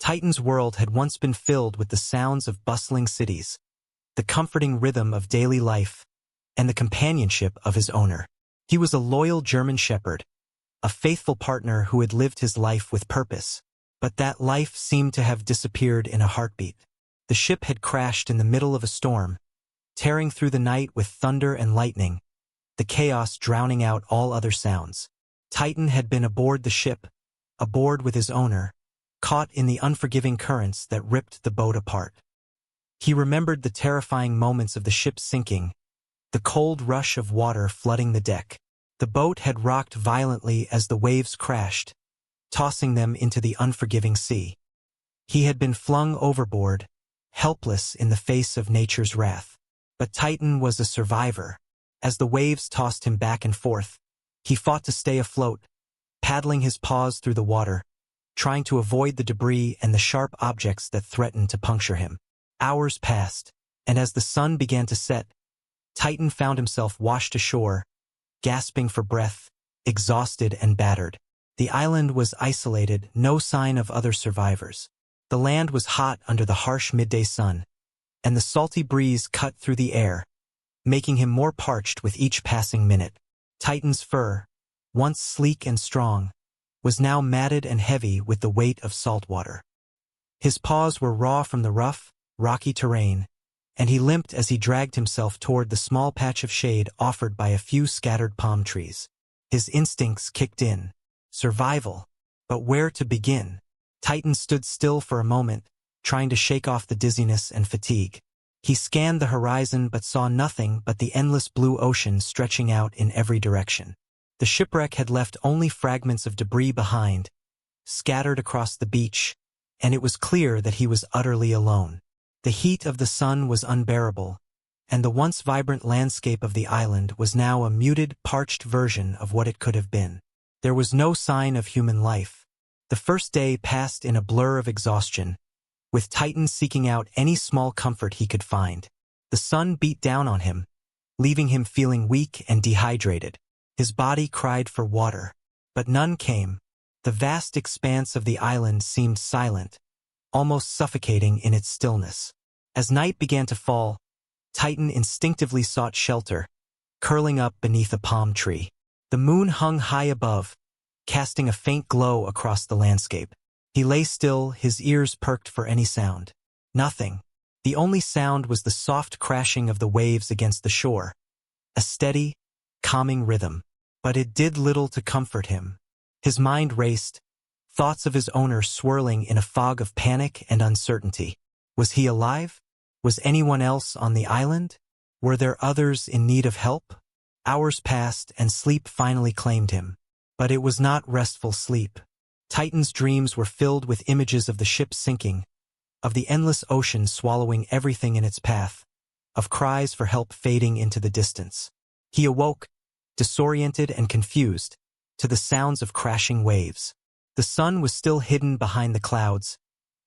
Titan's world had once been filled with the sounds of bustling cities, the comforting rhythm of daily life, and the companionship of his owner. He was a loyal German shepherd, a faithful partner who had lived his life with purpose. But that life seemed to have disappeared in a heartbeat. The ship had crashed in the middle of a storm, tearing through the night with thunder and lightning, the chaos drowning out all other sounds. Titan had been aboard the ship, aboard with his owner, caught in the unforgiving currents that ripped the boat apart. He remembered the terrifying moments of the ship sinking, the cold rush of water flooding the deck. The boat had rocked violently as the waves crashed, tossing them into the unforgiving sea. He had been flung overboard, helpless in the face of nature's wrath. But Titan was a survivor. As the waves tossed him back and forth, he fought to stay afloat, paddling his paws through the water, trying to avoid the debris and the sharp objects that threatened to puncture him. Hours passed, and as the sun began to set, Titan found himself washed ashore, gasping for breath, exhausted and battered. The island was isolated, no sign of other survivors. The land was hot under the harsh midday sun, and the salty breeze cut through the air, making him more parched with each passing minute. Titan's fur, once sleek and strong, was now matted and heavy with the weight of salt water. His paws were raw from the rough, rocky terrain, and he limped as he dragged himself toward the small patch of shade offered by a few scattered palm trees. His instincts kicked in. Survival. But where to begin? Titan stood still for a moment, trying to shake off the dizziness and fatigue. He scanned the horizon but saw nothing but the endless blue ocean stretching out in every direction. The shipwreck had left only fragments of debris behind, scattered across the beach, and it was clear that he was utterly alone. The heat of the sun was unbearable, and the once vibrant landscape of the island was now a muted, parched version of what it could have been. There was no sign of human life. The first day passed in a blur of exhaustion, with Titan seeking out any small comfort he could find. The sun beat down on him, leaving him feeling weak and dehydrated. His body cried for water, but none came. The vast expanse of the island seemed silent, almost suffocating in its stillness. As night began to fall, Titan instinctively sought shelter, curling up beneath a palm tree. The moon hung high above, casting a faint glow across the landscape. He lay still, his ears perked for any sound. Nothing. The only sound was the soft crashing of the waves against the shore, a steady, calming rhythm. But it did little to comfort him. His mind raced, thoughts of his owner swirling in a fog of panic and uncertainty. Was he alive? Was anyone else on the island? Were there others in need of help? Hours passed and sleep finally claimed him. But it was not restful sleep. Titan's dreams were filled with images of the ship sinking, of the endless ocean swallowing everything in its path, of cries for help fading into the distance. He awoke, disoriented and confused, to the sounds of crashing waves. The sun was still hidden behind the clouds,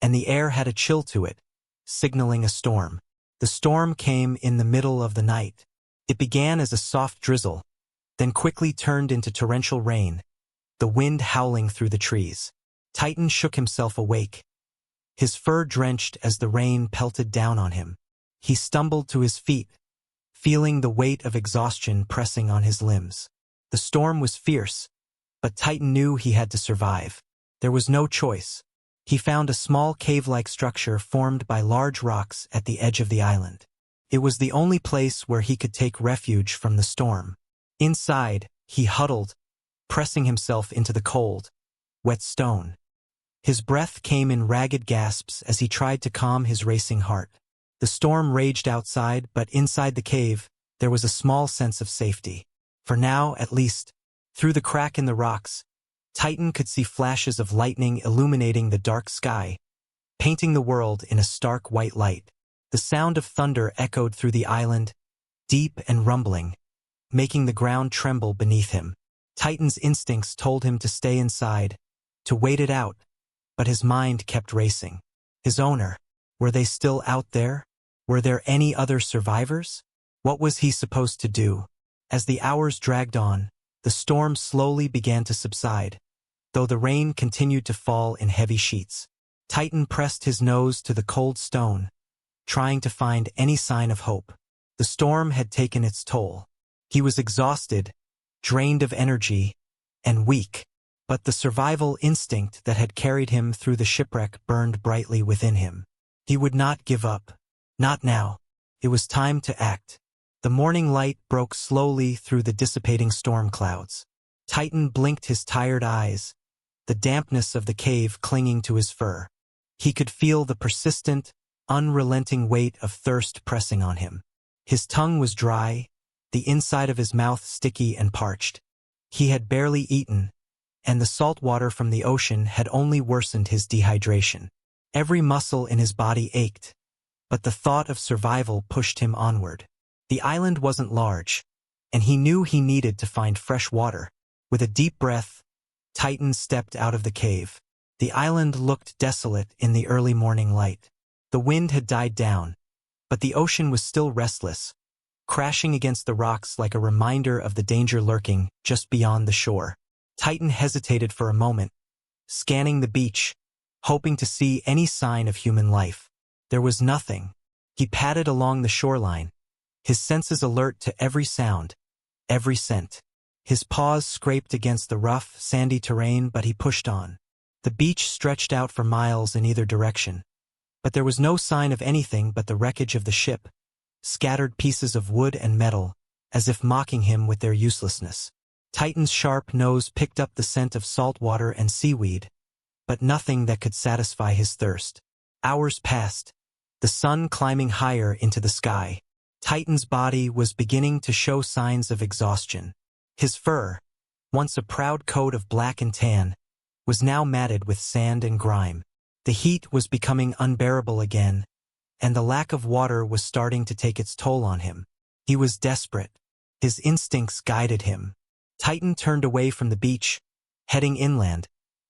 and the air had a chill to it, signaling a storm. The storm came in the middle of the night. It began as a soft drizzle, then quickly turned into torrential rain, the wind howling through the trees. Titan shook himself awake, his fur drenched as the rain pelted down on him. He stumbled to his feet, feeling the weight of exhaustion pressing on his limbs. The storm was fierce, but Titan knew he had to survive. There was no choice. He found a small cave-like structure formed by large rocks at the edge of the island. It was the only place where he could take refuge from the storm. Inside, he huddled, pressing himself into the cold, wet stone. His breath came in ragged gasps as he tried to calm his racing heart. The storm raged outside, but inside the cave, there was a small sense of safety. For now, at least, through the crack in the rocks, Titan could see flashes of lightning illuminating the dark sky, painting the world in a stark white light. The sound of thunder echoed through the island, deep and rumbling, making the ground tremble beneath him. Titan's instincts told him to stay inside, to wait it out, but his mind kept racing. His owner, were they still out there? Were there any other survivors? What was he supposed to do? As the hours dragged on, the storm slowly began to subside, though the rain continued to fall in heavy sheets. Titan pressed his nose to the cold stone, trying to find any sign of hope. The storm had taken its toll. He was exhausted, drained of energy, and weak. But the survival instinct that had carried him through the shipwreck burned brightly within him. He would not give up. Not now. It was time to act. The morning light broke slowly through the dissipating storm clouds. Titan blinked his tired eyes, the dampness of the cave clinging to his fur. He could feel the persistent, unrelenting weight of thirst pressing on him. His tongue was dry, the inside of his mouth sticky and parched. He had barely eaten, and the salt water from the ocean had only worsened his dehydration. Every muscle in his body ached, but the thought of survival pushed him onward. The island wasn't large, and he knew he needed to find fresh water. With a deep breath, Titan stepped out of the cave. The island looked desolate in the early morning light. The wind had died down, but the ocean was still restless, crashing against the rocks like a reminder of the danger lurking just beyond the shore. Titan hesitated for a moment, scanning the beach, hoping to see any sign of human life. There was nothing. He padded along the shoreline, his senses alert to every sound, every scent. His paws scraped against the rough, sandy terrain, but he pushed on. The beach stretched out for miles in either direction, but there was no sign of anything but the wreckage of the ship, scattered pieces of wood and metal, as if mocking him with their uselessness. Titan's sharp nose picked up the scent of salt water and seaweed, but nothing that could satisfy his thirst. Hours passed, the sun climbing higher into the sky. Titan's body was beginning to show signs of exhaustion. His fur, once a proud coat of black and tan, was now matted with sand and grime. The heat was becoming unbearable again, and the lack of water was starting to take its toll on him. He was desperate. His instincts guided him. Titan turned away from the beach, heading inland,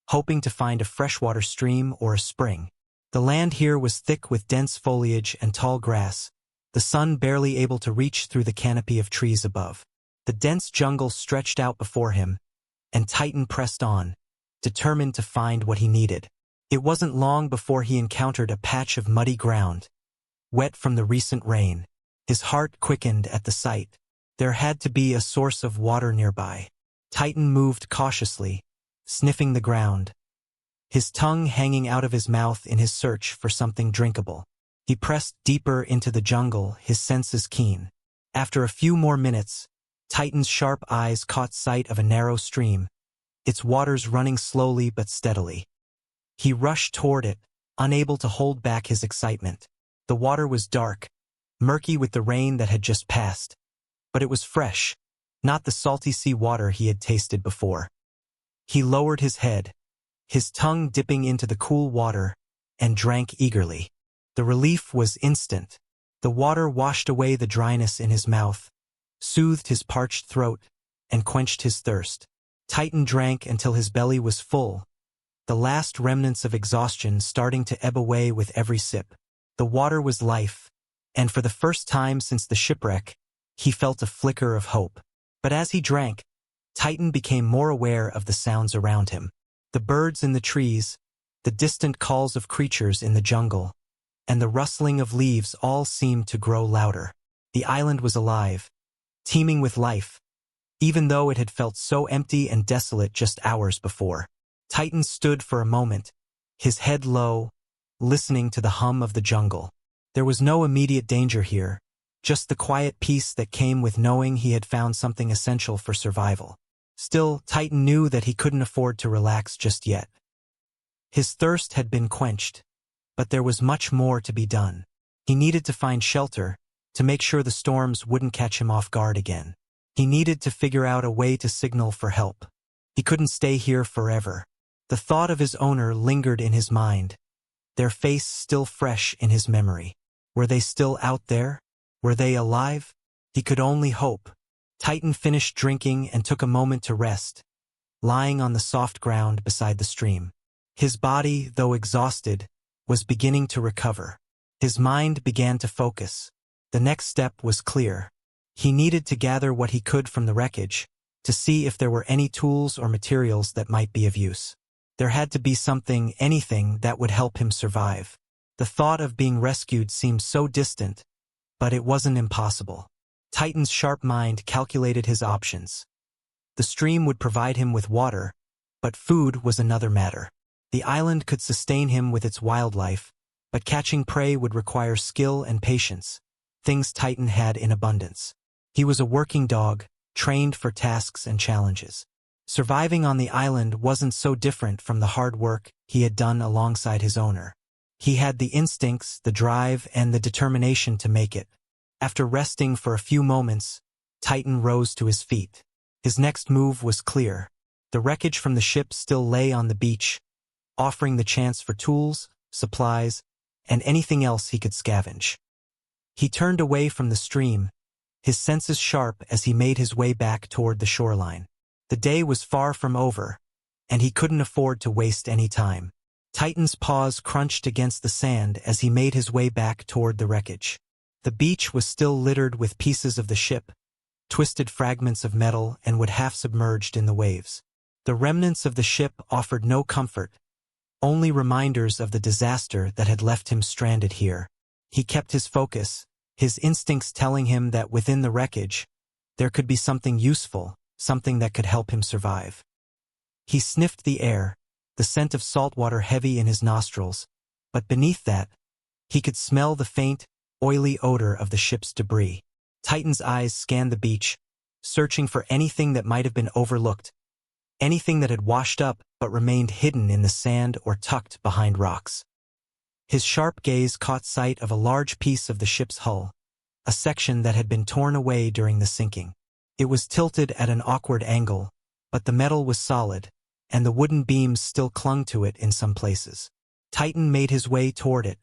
hoping to find a freshwater stream or a spring. The land here was thick with dense foliage and tall grass, the sun barely able to reach through the canopy of trees above. The dense jungle stretched out before him, and Titan pressed on, determined to find what he needed. It wasn't long before he encountered a patch of muddy ground, wet from the recent rain. His heart quickened at the sight. There had to be a source of water nearby. Titan moved cautiously, sniffing the ground, his tongue hanging out of his mouth in his search for something drinkable. He pressed deeper into the jungle, his senses keen. After a few more minutes, Titan's sharp eyes caught sight of a narrow stream, its waters running slowly but steadily. He rushed toward it, unable to hold back his excitement. The water was dark, murky with the rain that had just passed, but it was fresh, not the salty sea water he had tasted before. He lowered his head, his tongue dipping into the cool water, and drank eagerly. The relief was instant. The water washed away the dryness in his mouth, soothed his parched throat, and quenched his thirst. Titan drank until his belly was full, the last remnants of exhaustion starting to ebb away with every sip. The water was life, and for the first time since the shipwreck, he felt a flicker of hope. But as he drank, Titan became more aware of the sounds around him. The birds in the trees, the distant calls of creatures in the jungle, and the rustling of leaves all seemed to grow louder. The island was alive, teeming with life, even though it had felt so empty and desolate just hours before. Titan stood for a moment, his head low, listening to the hum of the jungle. There was no immediate danger here, just the quiet peace that came with knowing he had found something essential for survival. Still, Titan knew that he couldn't afford to relax just yet. His thirst had been quenched, but there was much more to be done. He needed to find shelter, to make sure the storms wouldn't catch him off guard again. He needed to figure out a way to signal for help. He couldn't stay here forever. The thought of his owner lingered in his mind, their face still fresh in his memory. Were they still out there? Were they alive? He could only hope. Titan finished drinking and took a moment to rest, lying on the soft ground beside the stream. His body, though exhausted, was beginning to recover. His mind began to focus. The next step was clear. He needed to gather what he could from the wreckage, to see if there were any tools or materials that might be of use. There had to be something, anything, that would help him survive. The thought of being rescued seemed so distant, but it wasn't impossible. Titan's sharp mind calculated his options. The stream would provide him with water, but food was another matter. The island could sustain him with its wildlife, but catching prey would require skill and patience, things Titan had in abundance. He was a working dog, trained for tasks and challenges. Surviving on the island wasn't so different from the hard work he had done alongside his owner. He had the instincts, the drive, and the determination to make it. After resting for a few moments, Titan rose to his feet. His next move was clear. The wreckage from the ship still lay on the beach, offering the chance for tools, supplies, and anything else he could scavenge. He turned away from the stream, his senses sharp as he made his way back toward the shoreline. The day was far from over, and he couldn't afford to waste any time. Titan's paws crunched against the sand as he made his way back toward the wreckage. The beach was still littered with pieces of the ship, twisted fragments of metal and wood half submerged in the waves. The remnants of the ship offered no comfort, only reminders of the disaster that had left him stranded here. He kept his focus, his instincts telling him that within the wreckage, there could be something useful, something that could help him survive. He sniffed the air, the scent of salt water heavy in his nostrils, but beneath that, he could smell the faint, oily odor of the ship's debris. Titan's eyes scanned the beach, searching for anything that might have been overlooked, anything that had washed up but remained hidden in the sand or tucked behind rocks. His sharp gaze caught sight of a large piece of the ship's hull, a section that had been torn away during the sinking. It was tilted at an awkward angle, but the metal was solid, and the wooden beams still clung to it in some places. Titan made his way toward it,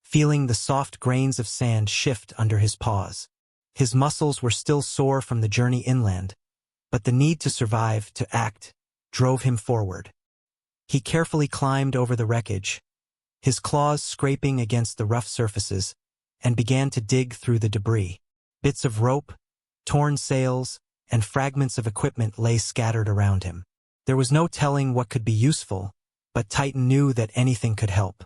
feeling the soft grains of sand shift under his paws. His muscles were still sore from the journey inland, but the need to survive, to act, drove him forward. He carefully climbed over the wreckage, his claws scraping against the rough surfaces, and began to dig through the debris. Bits of rope, torn sails, and fragments of equipment lay scattered around him. There was no telling what could be useful, but Titan knew that anything could help.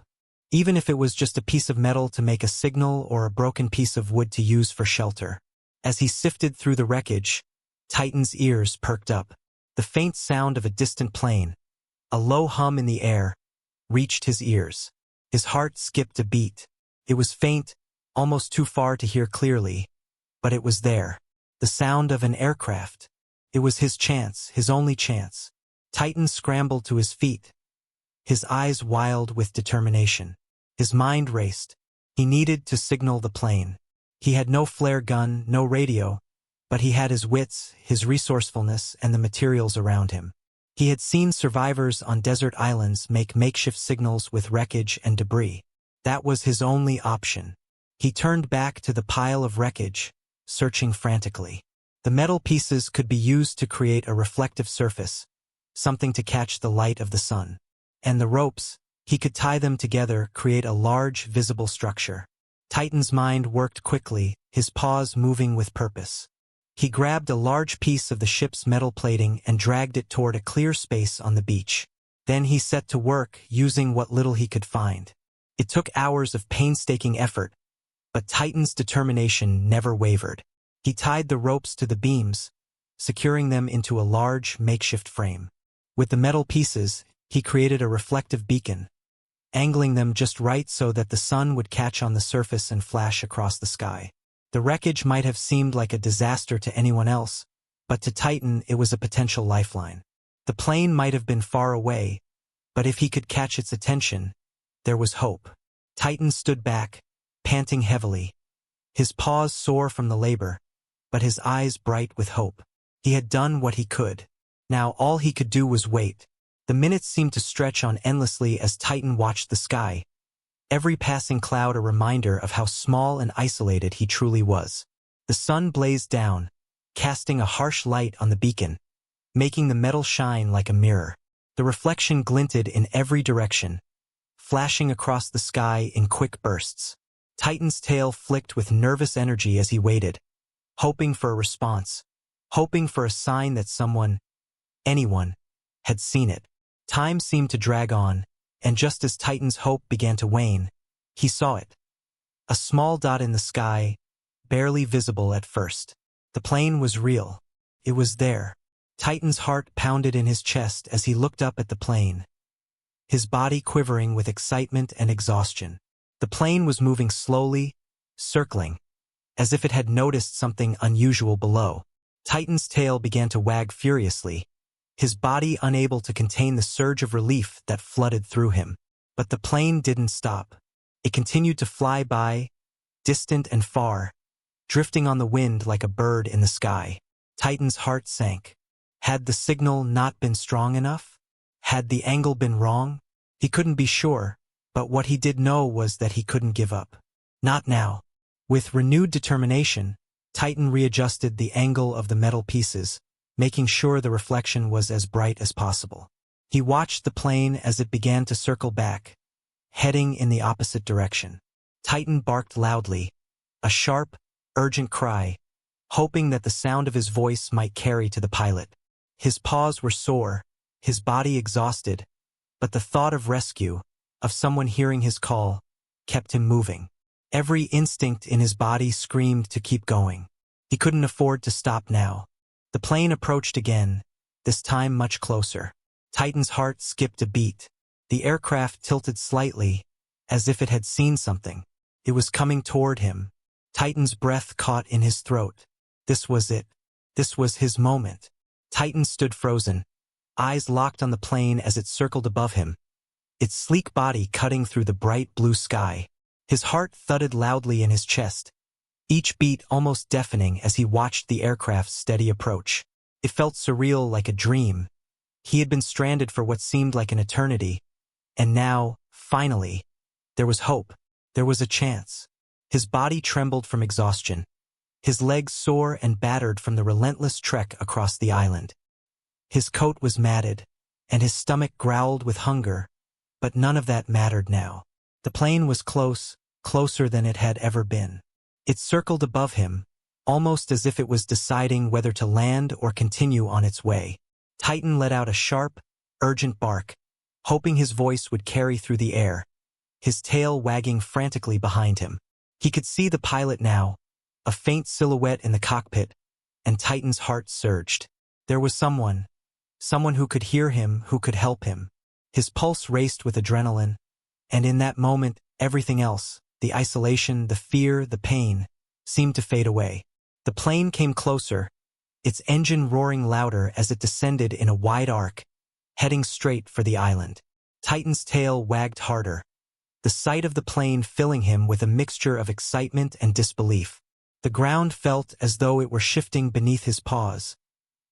Even if it was just a piece of metal to make a signal or a broken piece of wood to use for shelter. As he sifted through the wreckage, Titan's ears perked up. The faint sound of a distant plane, a low hum in the air, reached his ears. His heart skipped a beat. It was faint, almost too far to hear clearly, but it was there. The sound of an aircraft. It was his chance, his only chance. Titan scrambled to his feet, his eyes wild with determination. His mind raced. He needed to signal the plane. He had no flare gun, no radio, but he had his wits, his resourcefulness, and the materials around him. He had seen survivors on desert islands make makeshift signals with wreckage and debris. That was his only option. He turned back to the pile of wreckage, searching frantically. The metal pieces could be used to create a reflective surface, something to catch the light of the sun. And the ropes, he could tie them together, create a large, visible structure. Titan's mind worked quickly, his paws moving with purpose. He grabbed a large piece of the ship's metal plating and dragged it toward a clear space on the beach. Then he set to work, using what little he could find. It took hours of painstaking effort, but Titan's determination never wavered. He tied the ropes to the beams, securing them into a large, makeshift frame. With the metal pieces, he created a reflective beacon, angling them just right so that the sun would catch on the surface and flash across the sky. The wreckage might have seemed like a disaster to anyone else, but to Titan it was a potential lifeline. The plane might have been far away, but if he could catch its attention, there was hope. Titan stood back, panting heavily, his paws sore from the labor, but his eyes bright with hope. He had done what he could. Now all he could do was wait. The minutes seemed to stretch on endlessly as Titan watched the sky, every passing cloud a reminder of how small and isolated he truly was. The sun blazed down, casting a harsh light on the beacon, making the metal shine like a mirror. The reflection glinted in every direction, flashing across the sky in quick bursts. Titan's tail flicked with nervous energy as he waited, hoping for a response, hoping for a sign that someone, anyone, had seen it. Time seemed to drag on, and just as Titan's hope began to wane, he saw it. A small dot in the sky, barely visible at first. The plane was real. It was there. Titan's heart pounded in his chest as he looked up at the plane, his body quivering with excitement and exhaustion. The plane was moving slowly, circling, as if it had noticed something unusual below. Titan's tail began to wag furiously, his body unable to contain the surge of relief that flooded through him. But the plane didn't stop. It continued to fly by, distant and far, drifting on the wind like a bird in the sky. Titan's heart sank. Had the signal not been strong enough? Had the angle been wrong? He couldn't be sure, but what he did know was that he couldn't give up. Not now. With renewed determination, Titan readjusted the angle of the metal pieces, making sure the reflection was as bright as possible. He watched the plane as it began to circle back, heading in the opposite direction. Titan barked loudly, a sharp, urgent cry, hoping that the sound of his voice might carry to the pilot. His paws were sore, his body exhausted, but the thought of rescue, of someone hearing his call, kept him moving. Every instinct in his body screamed to keep going. He couldn't afford to stop now. The plane approached again, this time much closer. Titan's heart skipped a beat. The aircraft tilted slightly, as if it had seen something. It was coming toward him. Titan's breath caught in his throat. This was it. This was his moment. Titan stood frozen, eyes locked on the plane as it circled above him, its sleek body cutting through the bright blue sky. His heart thudded loudly in his chest, each beat almost deafening as he watched the aircraft's steady approach. It felt surreal, like a dream. He had been stranded for what seemed like an eternity, and now, finally, there was hope. There was a chance. His body trembled from exhaustion, his legs sore and battered from the relentless trek across the island. His coat was matted, and his stomach growled with hunger, but none of that mattered now. The plane was close, closer than it had ever been. It circled above him, almost as if it was deciding whether to land or continue on its way. Titan let out a sharp, urgent bark, hoping his voice would carry through the air, his tail wagging frantically behind him. He could see the pilot now, a faint silhouette in the cockpit, and Titan's heart surged. There was someone who could hear him, who could help him. His pulse raced with adrenaline, and in that moment, everything else, the isolation, the fear, the pain, seemed to fade away. The plane came closer, its engine roaring louder as it descended in a wide arc, heading straight for the island. Titan's tail wagged harder, the sight of the plane filling him with a mixture of excitement and disbelief. The ground felt as though it were shifting beneath his paws,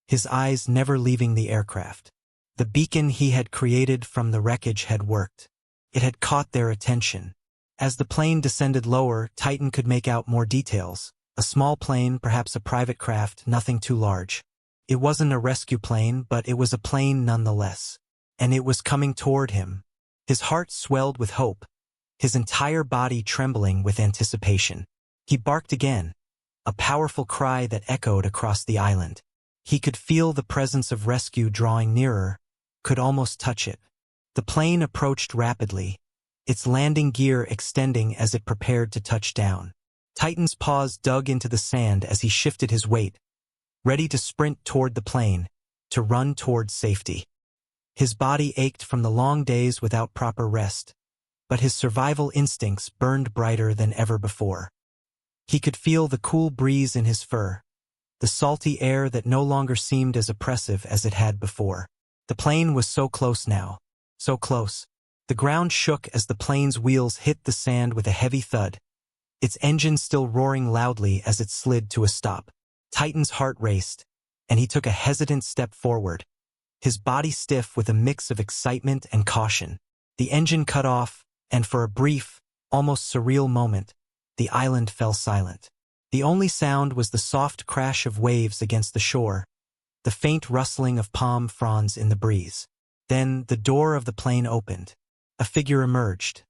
his eyes never leaving the aircraft. The beacon he had created from the wreckage had worked. It had caught their attention. As the plane descended lower, Titan could make out more details. A small plane, perhaps a private craft, nothing too large. It wasn't a rescue plane, but it was a plane nonetheless. And it was coming toward him. His heart swelled with hope, his entire body trembling with anticipation. He barked again, a powerful cry that echoed across the island. He could feel the presence of rescue drawing nearer, could almost touch it. The plane approached rapidly, its landing gear extending as it prepared to touch down. Titan's paws dug into the sand as he shifted his weight, ready to sprint toward the plane, to run toward safety. His body ached from the long days without proper rest, but his survival instincts burned brighter than ever before. He could feel the cool breeze in his fur, the salty air that no longer seemed as oppressive as it had before. The plane was so close now, so close. The ground shook as the plane's wheels hit the sand with a heavy thud, its engine still roaring loudly as it slid to a stop. Titan's heart raced, and he took a hesitant step forward, his body stiff with a mix of excitement and caution. The engine cut off, and for a brief, almost surreal moment, the island fell silent. The only sound was the soft crash of waves against the shore, the faint rustling of palm fronds in the breeze. Then the door of the plane opened. A figure emerged.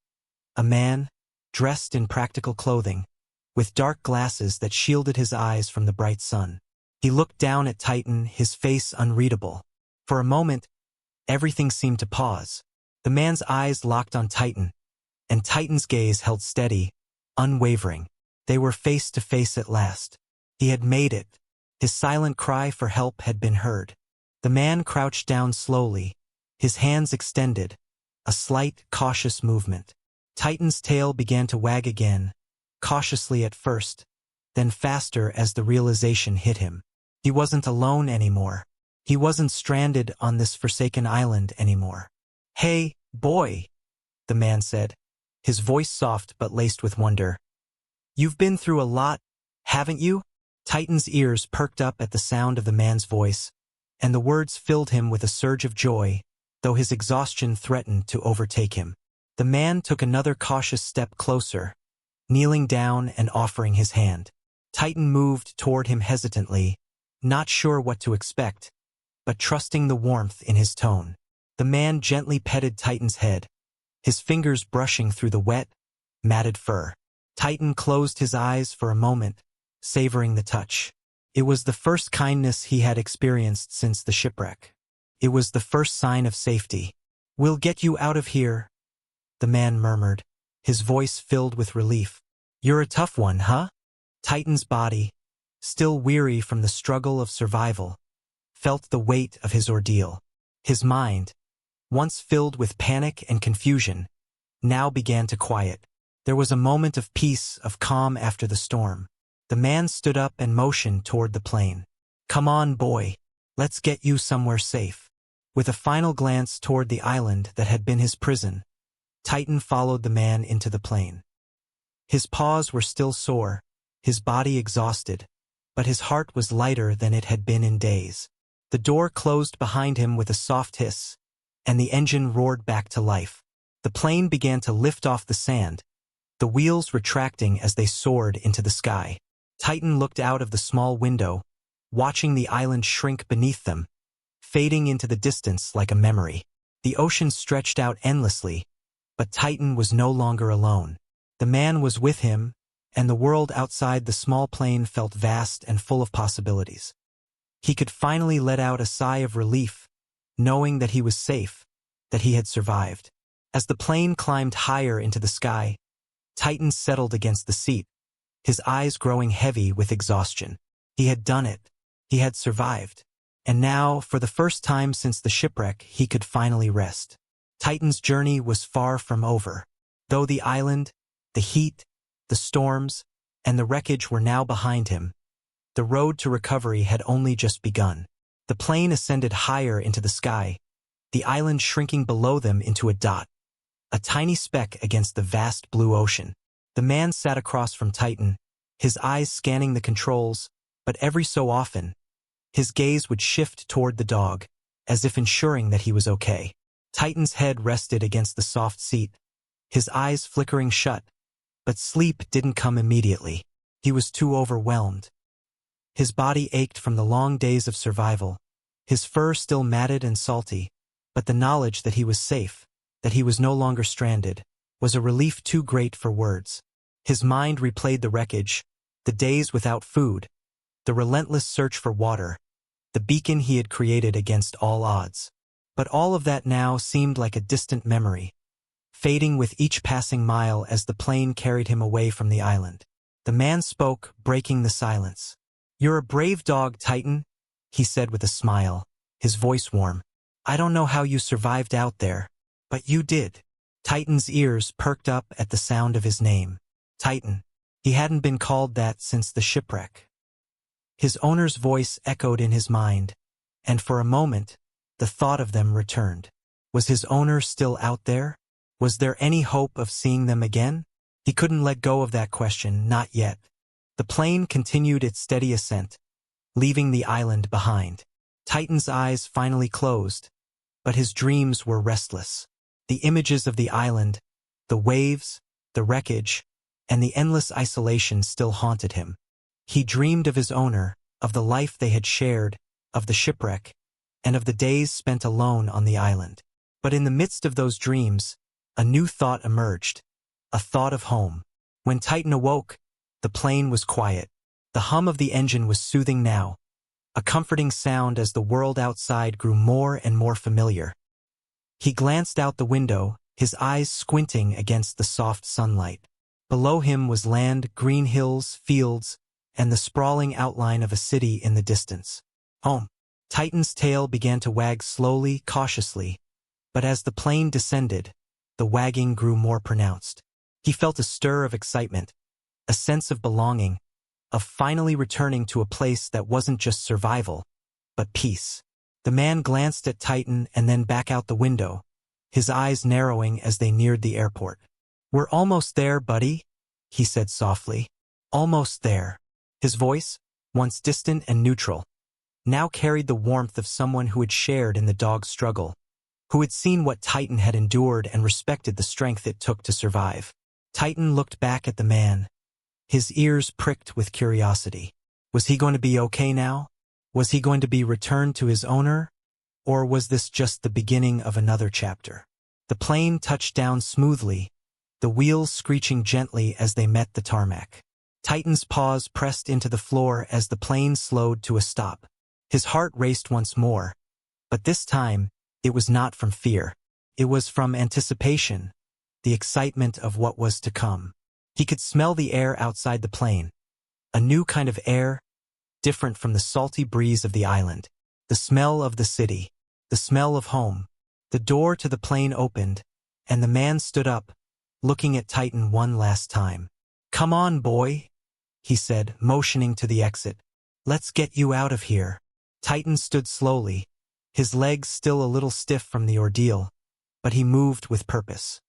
A man, dressed in practical clothing, with dark glasses that shielded his eyes from the bright sun. He looked down at Titan, his face unreadable. For a moment, Everything seemed to pause. The man's eyes locked on Titan, and Titan's gaze held steady, unwavering. They were face to face at last. He had made it. His silent cry for help had been heard. The man crouched down slowly, his hands extended, a slight, cautious movement. Titan's tail began to wag again, cautiously at first, then faster as the realization hit him. He wasn't alone anymore. He wasn't stranded on this forsaken island anymore. "Hey, boy," the man said, his voice soft but laced with wonder. "You've been through a lot, haven't you?" Titan's ears perked up at the sound of the man's voice, and the words filled him with a surge of joy, though his exhaustion threatened to overtake him. The man took another cautious step closer, kneeling down and offering his hand. Titan moved toward him hesitantly, not sure what to expect, but trusting the warmth in his tone. The man gently petted Titan's head, his fingers brushing through the wet, matted fur. Titan closed his eyes for a moment, savoring the touch. It was the first kindness he had experienced since the shipwreck. It was the first sign of safety. "We'll get you out of here," the man murmured, his voice filled with relief. "You're a tough one, huh?" Titan's body, still weary from the struggle of survival, felt the weight of his ordeal. His mind, once filled with panic and confusion, now began to quiet. There was a moment of peace, of calm after the storm. The man stood up and motioned toward the plane. "Come on, boy. Let's get you somewhere safe." With a final glance toward the island that had been his prison, Titan followed the man into the plane. His paws were still sore, his body exhausted, but his heart was lighter than it had been in days. The door closed behind him with a soft hiss, and the engine roared back to life. The plane began to lift off the sand, the wheels retracting as they soared into the sky. Titan looked out of the small window, watching the island shrink beneath them, fading into the distance like a memory. The ocean stretched out endlessly, but Titan was no longer alone. The man was with him, and the world outside the small plane felt vast and full of possibilities. He could finally let out a sigh of relief, knowing that he was safe, that he had survived. As the plane climbed higher into the sky, Titan settled against the seat, his eyes growing heavy with exhaustion. He had done it. He had survived. And now, for the first time since the shipwreck, he could finally rest. Titan's journey was far from over. Though the island, the heat, the storms, and the wreckage were now behind him, the road to recovery had only just begun. The plane ascended higher into the sky, the island shrinking below them into a dot, a tiny speck against the vast blue ocean. The man sat across from Titan, his eyes scanning the controls, but every so often, his gaze would shift toward the dog, as if ensuring that he was okay. Titan's head rested against the soft seat, his eyes flickering shut, but sleep didn't come immediately. He was too overwhelmed. His body ached from the long days of survival, his fur still matted and salty, but the knowledge that he was safe, that he was no longer stranded, was a relief too great for words. His mind replayed the wreckage, the days without food, the relentless search for water, the beacon he had created against all odds. But all of that now seemed like a distant memory, fading with each passing mile as the plane carried him away from the island. The man spoke, breaking the silence. "You're a brave dog, Titan," he said with a smile, his voice warm. "I don't know how you survived out there, but you did." Titan's ears perked up at the sound of his name. Titan. He hadn't been called that since the shipwreck. His owner's voice echoed in his mind, and for a moment, the thought of them returned. Was his owner still out there? Was there any hope of seeing them again? He couldn't let go of that question, not yet. The plane continued its steady ascent, leaving the island behind. Titan's eyes finally closed, but his dreams were restless. The images of the island, the waves, the wreckage, and the endless isolation still haunted him. He dreamed of his owner, of the life they had shared, of the shipwreck, and of the days spent alone on the island. But in the midst of those dreams, a new thought emerged, a thought of home. When Titan awoke, the plane was quiet. The hum of the engine was soothing now, a comforting sound as the world outside grew more and more familiar. He glanced out the window, his eyes squinting against the soft sunlight. Below him was land, green hills, fields, and the sprawling outline of a city in the distance. Home. Titan's tail began to wag slowly, cautiously, but as the plane descended, the wagging grew more pronounced. He felt a stir of excitement, a sense of belonging, of finally returning to a place that wasn't just survival, but peace. The man glanced at Titan and then back out the window, his eyes narrowing as they neared the airport. "We're almost there, buddy," he said softly. "Almost there." His voice, once distant and neutral, now carried the warmth of someone who had shared in the dog's struggle, who had seen what Titan had endured and respected the strength it took to survive. Titan looked back at the man, his ears pricked with curiosity. Was he going to be okay now? Was he going to be returned to his owner? Or was this just the beginning of another chapter? The plane touched down smoothly, the wheels screeching gently as they met the tarmac. Titan's paws pressed into the floor as the plane slowed to a stop. His heart raced once more, but this time, it was not from fear. It was from anticipation, the excitement of what was to come. He could smell the air outside the plane, a new kind of air, different from the salty breeze of the island, the smell of the city, the smell of home. The door to the plane opened, and the man stood up, looking at Titan one last time. "Come on, boy," he said, motioning to the exit. "Let's get you out of here." Titan stood slowly, his legs still a little stiff from the ordeal, but he moved with purpose.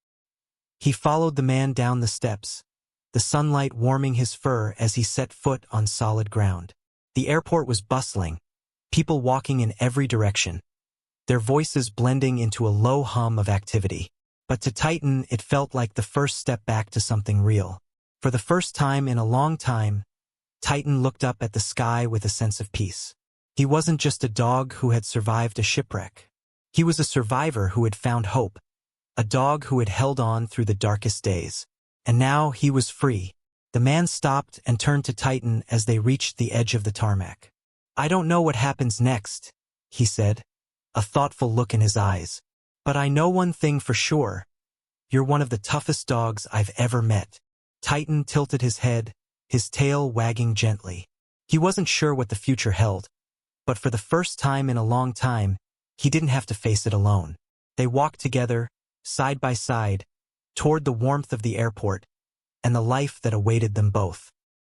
He followed the man down the steps, the sunlight warming his fur as he set foot on solid ground. The airport was bustling, people walking in every direction, their voices blending into a low hum of activity. But to Titan, it felt like the first step back to something real. For the first time in a long time, Titan looked up at the sky with a sense of peace. He wasn't just a dog who had survived a shipwreck. He was a survivor who had found hope, a dog who had held on through the darkest days. And now he was free. The man stopped and turned to Titan as they reached the edge of the tarmac. "I don't know what happens next," he said, a thoughtful look in his eyes. "But I know one thing for sure. You're one of the toughest dogs I've ever met." Titan tilted his head, his tail wagging gently. He wasn't sure what the future held, but for the first time in a long time, he didn't have to face it alone. They walked together, side by side, toward the warmth of the airport and the life that awaited them both.